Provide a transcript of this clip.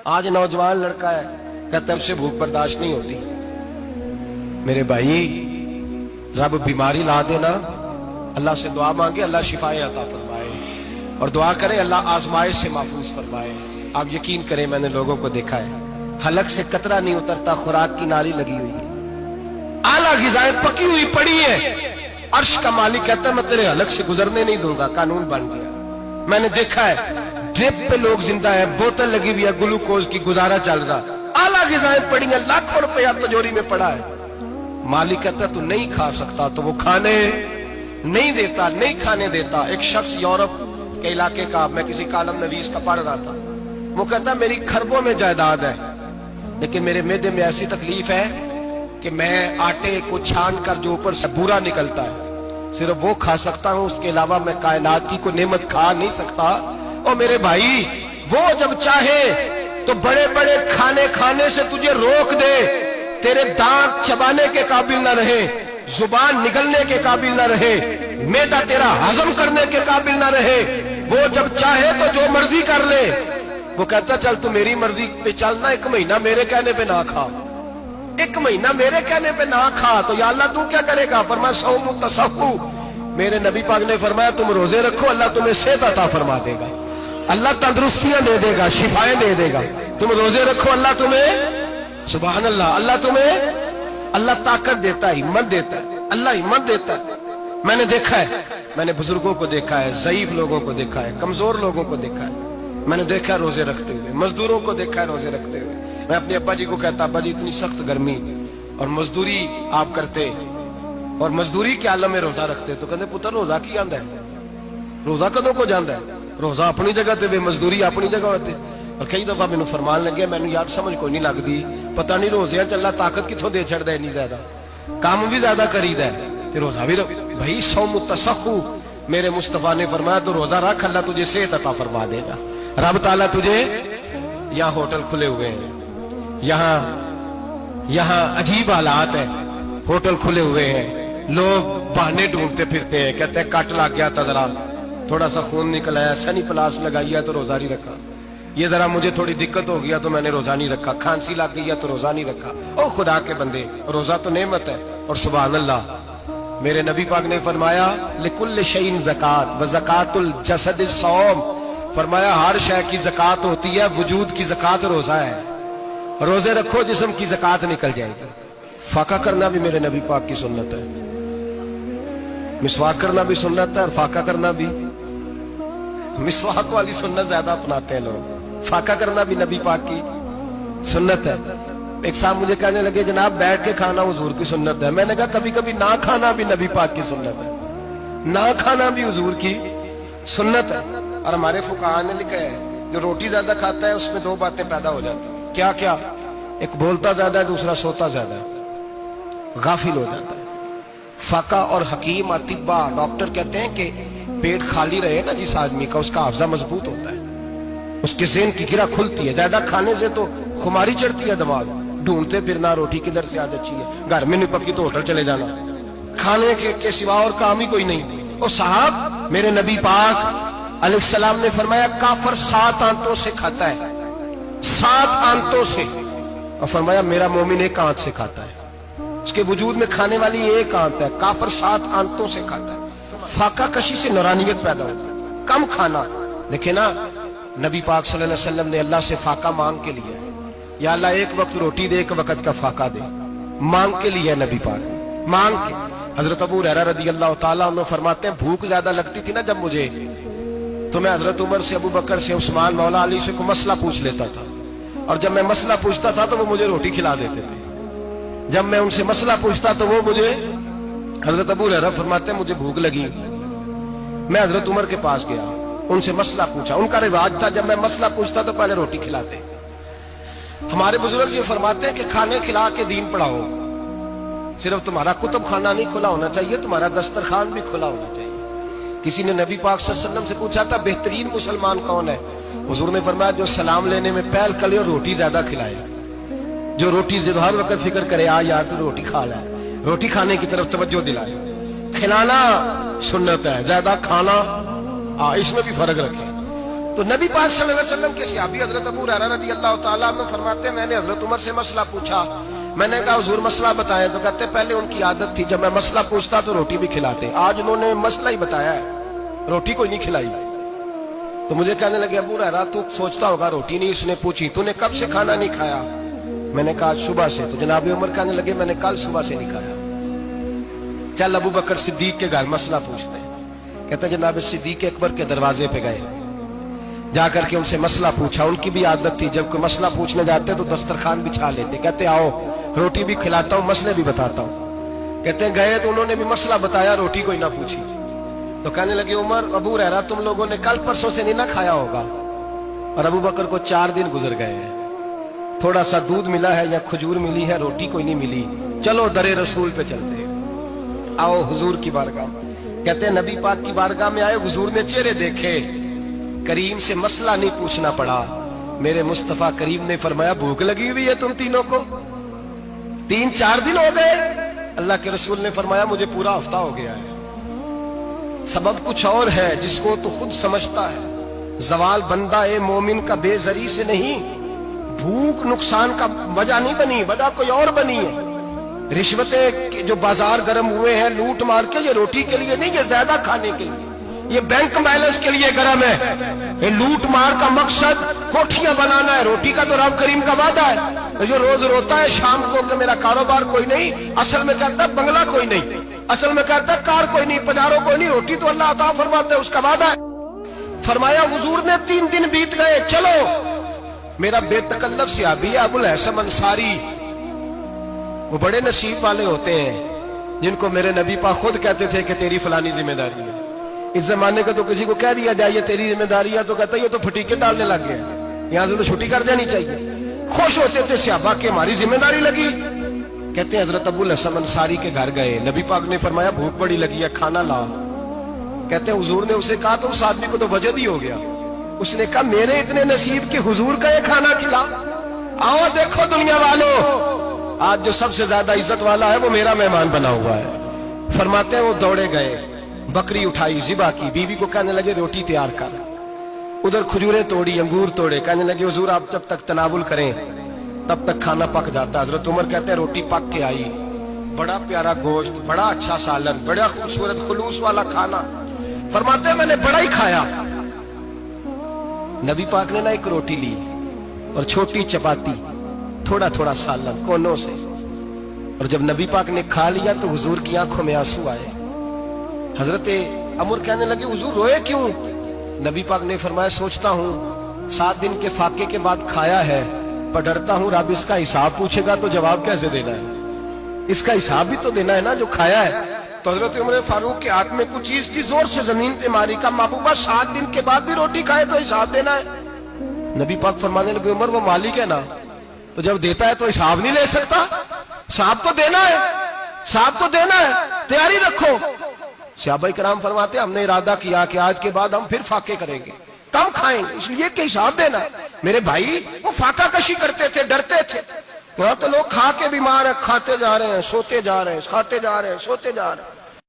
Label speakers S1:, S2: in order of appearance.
S1: آج نوجوان لڑکا ہے کہتا ہے اسے بھوک برداشت نہیں ہوتی. میرے بھائی رب بیماری لا دینا اللہ سے دعا مانگے اللہ شفائے عطا فرمائے اور دعا کرے اللہ آزمائش سے محفوظ فرمائے. آپ یقین کریں میں نے لوگوں کو دیکھا ہے حلق سے قطرہ نہیں اترتا خوراک کی نالی لگی ہوئی ہے اعلیٰ غذائیں پکی ہوئی پڑی ہے عرش کا مالک کہتا ہے میں تیرے حلق سے گزرنے نہیں دوں گا. قانون بن گیا. میں نے دیکھا ہے ڈرپ پہ لوگ زندہ ہے بوتل لگی ہوئی ہے گلوکوز کی گزارا چل رہا اعلیٰ غذائیں پڑی ہیں لاکھوں روپیہ تجوری میں پڑا ہے. مالک کہتا ہے تو نہیں کھا سکتا تو وہ کھانے نہیں دیتا نہیں کھانے دیتا. ایک شخص یورپ کے علاقے کا میں کسی کالم نویس کا پڑھ رہا تھا وہ کہتا میری خربوں میں جائیداد ہے لیکن میرے معدے میں ایسی تکلیف ہے کہ میں آٹے کو چھان کر جو اوپر سے بورا نکلتا ہے صرف وہ کھا سکتا ہوں اس کے علاوہ میں کائنات کی کوئی نعمت کھا نہیں سکتا. اور میرے بھائی وہ جب چاہے تو بڑے بڑے کھانے کھانے سے تجھے روک دے تیرے دانت چبانے کے قابل نہ رہے زبان نگلنے کے قابل نہ رہے معدہ تیرا ہضم کرنے کے قابل نہ رہے وہ جب چاہے تو جو مرضی کر لے. وہ کہتا چل تو میری مرضی پہ چلنا ایک مہینہ میرے کہنے پہ نہ کھا ایک مہینہ میرے کہنے پہ نہ کھا تو یا اللہ تو کیا کرے گا. فرمایا صوم تصفو میرے نبی پاک نے فرمایا تم روزے رکھو اللہ تمہیں صحت عطا فرما دے گا اللہ تندرستیاں دے دے گا شفائیں دے دے گا. تم روزے رکھو اللہ تمہیں سبحان اللہ اللہ تمہیں اللہ طاقت دیتا ہے ہمت دیتا ہے اللہ ہمت دیتا ہے. میں نے دیکھا ہے میں نے بزرگوں کو دیکھا ہے ضعیف لوگوں کو دیکھا ہے کمزور لوگوں کو دیکھا ہے میں نے دیکھا ہے روزے رکھتے ہوئے مزدوروں کو دیکھا ہے روزے رکھتے ہوئے. میں اپنے ابا جی کو کہتا ابا جی اتنی سخت گرمی اور مزدوری آپ کرتے اور مزدوری کے عالم میں روزہ رکھتے تو کہتے پتر روزہ کی آندا ہے روزہ کدوں کو جاندا ہے روزہ اپنی جگہ تے بے مزدوری اپنی جگہ ہوتے. اور کئی دفعہ مینوں فرمان لگے مینوں یار سمجھ کوئی نہیں لگدی پتہ نہیں روزے چ اللہ طاقت کتھوں دے چھڑدا ہے نہیں زیادہ کام بھی زیادہ کریدا ہے تے روزہ بھی بھائی صوم تصفو میرے مصطفیٰ نے فرمایا تو روزہ رکھ اللہ تجھے صحت عطا فرما دے گا. رب تعالیٰ تجھے یہاں ہوٹل کھلے ہوئے ہیں یہاں عجیب حالات ہیں ہوٹل کھلے ہوئے ہیں لوگ بہانے ڈھونڈتے پھرتے ہیں کہتے ہیں کٹ لگ گیا تھا ذرا تھوڑا سا خون نکل آیا سنی پلاس لگائی ہے تو روزہ نہیں رکھا یہ ذرا مجھے تھوڑی دقت ہو گیا تو میں نے روزہ نہیں رکھا کھانسی لگ گئی ہے تو روزہ نہیں رکھا. او خدا کے بندے روزہ تو نعمت ہے. اور سبحان اللہ میرے نبی پاک نے فرمایا لکل شیء زکات و زکات الجسد الصوم فرمایا ہر شے کی زکات ہوتی ہے وجود کی زکات روزہ ہے. روزے رکھو جسم کی زکات نکل جائے گی. فاقہ کرنا بھی میرے نبی پاک کی سنت ہے مسواک کرنا بھی سنت ہے اور فاقہ کرنا بھی مسواک والی سنت زیادہ اپناتے ہیں لوگ فاقہ کرنا بھی نبی پاک کی سنت ہے. ایک صاحب مجھے کہنے لگے جناب بیٹھ کے کھانا حضور کی سنت ہے. میں نے کہا کبھی کبھی نہ کھانا بھی نبی پاک کی سنت ہے نہ کھانا بھی حضور کی سنت ہے. اور ہمارے فقہاء نے لکھا ہے جو روٹی زیادہ کھاتا ہے اس میں دو باتیں پیدا ہو جاتی ہیں کیا کیا ایک بولتا زیادہ ہے دوسرا سوتا زیادہ ہے غافل ہو جاتا ہے. فقہ اور حکیم اطباء ڈاکٹر کہتے ہیں کہ پیٹ خالی رہے نا جس آدمی کا اس کا حافظہ مضبوط ہوتا ہے اس کے ذہن کی گرہ کھلتی ہے. زیادہ کھانے سے تو خماری چڑھتی ہے دماغ ڈھونڈتے پھرنا روٹی کدھر سے آج اچھی ہے گھر میں نہیں پکی تو ہوٹل چلے جانا کھانے کے سوا اور کام ہی کوئی نہیں. اور صاحب میرے نبی پاک علیہ السلام نے فرمایا کافر 7 آنتوں سے کھاتا ہے 7 آنتوں سے اور فرمایا میرا مومن 1 آنت سے کھاتا ہے اس کے وجود میں کھانے والی 1 آنت ہے. کافر 7 آنتوں سے کھاتا ہے. فاقہ کشی سے نورانیت پیدا ہوتا ہے کم کھانا. لیکن نا نبی پاک صلی اللہ علیہ وسلم نے اللہ سے فاقہ مانگ کے لیا ہے یا اللہ 1 وقت روٹی دے 1 وقت کا فاقہ دے مانگ کے لیا ہے نبی پاک مانگ کے. حضرت ابو ہریرہ رضی اللہ تعالیٰ عنہ فرماتے ہیں بھوک زیادہ لگتی تھی نا جب مجھے تو میں حضرت عمر سے ابو بکر سے عثمان مولا علی سے کوئی مسئلہ پوچھ لیتا تھا اور جب میں مسئلہ پوچھتا تھا تو وہ مجھے روٹی کھلا دیتے تھے. جب میں ان سے مسئلہ پوچھتا تو وہ مجھے حضرت ابو ہریرہ فرماتے ہیں مجھے بھوک لگی میں حضرت عمر کے پاس گیا ان سے مسئلہ پوچھا ان کا رواج تھا جب میں مسئلہ پوچھتا تو پہلے روٹی کھلاتے. ہمارے بزرگ یہ فرماتے ہیں کہ کھانے کھلا کے دین پڑھاؤ صرف تمہارا کتب خانہ نہیں کھلا ہونا چاہیے تمہارا دسترخوان بھی کھلا ہونا چاہیے. کسی نے نبی پاک صلی اللہ علیہ وسلم سے پوچھا تھا بہترین مسلمان کون ہے حضور نے فرمایا جو سلام لینے میں پہل کرے اور روٹی زیادہ کھلائے جو روٹی ہر وقت فکر کرے یار تو روٹی کھا لے روٹی کھانے کی طرف توجہ دلائے. کھلانا سنت ہے زیادہ کھانا اس میں بھی فرق رکھے. تو نبی پاک صلی اللہ علیہ وسلم کے صحابی حضرت ابو ہریرہ رضی اللہ تعالیٰ عنہ فرماتے ہیں میں نے حضرت عمر سے مسئلہ پوچھا، میں نے کہا حضور مسئلہ بتائیں، تو کہتے پہلے ان کی عادت تھی جب میں مسئلہ پوچھتا تو روٹی بھی کھلاتے، آج انہوں نے مسئلہ ہی بتایا ہے، روٹی کوئی نہیں کھلائی۔ تو مجھے کہنے لگے ابو ہریرہ تو سوچتا ہوگا روٹی نہیں اس نے پوچھی، تو نے کب سے کھانا نہیں کھایا؟ میں نے کہا صبح سے۔ تو جناب عمر کہنے لگے میں نے کل صبح سے نہیں کھایا، چل ابو بکر صدیق کے گھر مسئلہ پوچھتے ہیں۔ کہتے ہیں جناب صدیق اکبر کے دروازے پہ گئے، جا کر کے ان سے مسئلہ پوچھا۔ ان کی بھی عادت تھی جب کوئی مسئلہ پوچھنے جاتے تو دسترخوان بچھا لیتے، کہتے آؤ روٹی بھی کھلاتا ہوں مسئلے بھی بتاتا ہوں۔ کہتے ہیں گئے تو انہوں نے بھی مسئلہ بتایا، روٹی کوئی نہ پوچھی۔ تو کہنے لگے عمر ابو ہریرہ تم لوگوں نے کل پرسوں سے نہیں نہ کھایا ہوگا، اور ابو بکر کو 4 دن گزر گئے ہیں، تھوڑا سا دودھ ملا ہے یا کھجور ملی ہے، روٹی کوئی نہیں ملی، چلو در رسول پہ چلتے ہیں، آؤ حضور کی بارگاہ۔ کہتے ہیں نبی پاک کی بارگاہ میں آئے، حضور نے چہرے دیکھے، کریم سے مسئلہ نہیں پوچھنا پڑا۔ میرے مصطفیٰ کریم نے فرمایا بھوک لگی ہوئی ہے تم تینوں کو؟ 3-4 دن ہو گئے؟ اللہ کے رسول نے فرمایا مجھے پورا ہفتہ ہو گیا ہے۔ سبب کچھ اور ہے جس کو تو خود سمجھتا ہے، زوال بندہ مومن کا بے زری سے نہیں، بھوک نقصان کا وجہ نہیں بنی، وجہ کوئی اور بنی ہے۔ رشوتیں جو بازار گرم ہوئے ہیں لوٹ مار کے، یہ روٹی کے لیے نہیں، یہ زیادہ کھانے کے لیے، یہ بینک بیلنس کے لیے گرم ہے۔ یہ لوٹ مار کا مقصد کوٹھیاں بنانا ہے، روٹی کا تو رب کریم کا وعدہ ہے۔ جو روز روتا ہے شام کو کہ میرا کاروبار کوئی نہیں، اصل میں کہتا ہے بنگلہ کوئی نہیں، اصل میں کہتا ہے کار کوئی نہیں، پجاروں کوئی نہیں، روٹی تو اللہ عطا فرماتا ہے، اس کا وعدہ ہے۔ فرمایا حضور نے 3 دن بیت گئے، چلو میرا بے تکلف صحابی ہے ابو الحسن انصاری، وہ بڑے نصیب والے ہوتے ہیں جن کو میرے نبی پاک خود کہتے تھے کہ تیری فلانی ذمہ داری ہے۔ اس زمانے کا تو کسی کو کہہ دیا جائے یہ تیری ذمہ داری ہے تو کہتا ہے یہ تو پھٹیکے ڈالنے لگ گیا، یہاں سے تو چھٹی کر جانی چاہیے۔ خوش ہوتے تھے صحابہ کہ ہماری ذمہ داری لگی۔ کہتے ہیں حضرت ابو الحسن انصاری کے گھر گئے، نبی پاک نے فرمایا بھوک بڑی لگی ہے کھانا لا۔ کہتے ہیں حضور نے اسے کہا تو اس آدمی کو تو وجد ہی ہو گیا، اس نے کہا میرے اتنے نصیب کہ حضور کا یہ کھانا کھلا۔ آؤ دیکھو دنیا والوں، آج جو سب سے زیادہ عزت والا ہے وہ میرا مہمان بنا ہوا ہے۔ فرماتے ہیں وہ دوڑے گئے، بکری اٹھائی، ذبح کی، بیوی کو کہنے لگے روٹی تیار کر، ادھر کھجوریں توڑی، انگور توڑے، کہنے لگے حضور آپ جب تک تناول کریں تب تک کھانا پک جاتا۔ حضرت عمر کہتے ہیں روٹی پک کے آئی، بڑا پیارا گوشت، بڑا اچھا سالن، بڑا خوبصورت خلوص والا کھانا۔ فرماتے ہیں میں نے بڑا ہی کھایا۔ نبی پاک نے نہ ایک روٹی لی اور چھوٹی چپاتی، تھوڑا تھوڑا سالن کونوں سے، اور جب نبی پاک نے کھا لیا تو حضور کی آنکھوں میں آنسو آئے۔ حضرت عمر کہنے لگے حضور روئے کیوں؟ نبی پاک نے فرمایا سوچتا ہوں 7 دن کے فاقے کے بعد کھایا ہے، پر ڈرتا ہوں رب اس کا حساب پوچھے گا تو جواب کیسے دینا ہے، اس کا حساب بھی تو دینا ہے نا جو کھایا ہے۔ تو حضرت عمر فاروق کے ہاتھ میں کچھ چیز تھی، زور سے زمین پہ ماری، کا محبوبہ 7 دن کے بعد بھی روٹی کھائے تو حساب دینا ہے۔ نبی پاک فرمانے لگے عمر وہ مالک ہے نا، تو جب دیتا ہے تو حساب نہیں لے سکتا، حساب تو دینا ہے، حساب تو دینا ہے، تیاری رکھو۔ صحابہ کرام فرماتے ہیں ہم نے ارادہ کیا کہ آج کے بعد ہم پھر فاقے کریں گے، کم کھائیں گے، اس لیے کہ حساب دینا ہے۔ میرے بھائی وہ فاقہ کشی کرتے تھے، ڈرتے تھے، یہاں تو لوگ کھا کے بیمار ہیں، کھاتے جا رہے ہیں سوتے جا رہے ہیں، کھاتے جا رہے ہیں سوتے جا رہے ہیں۔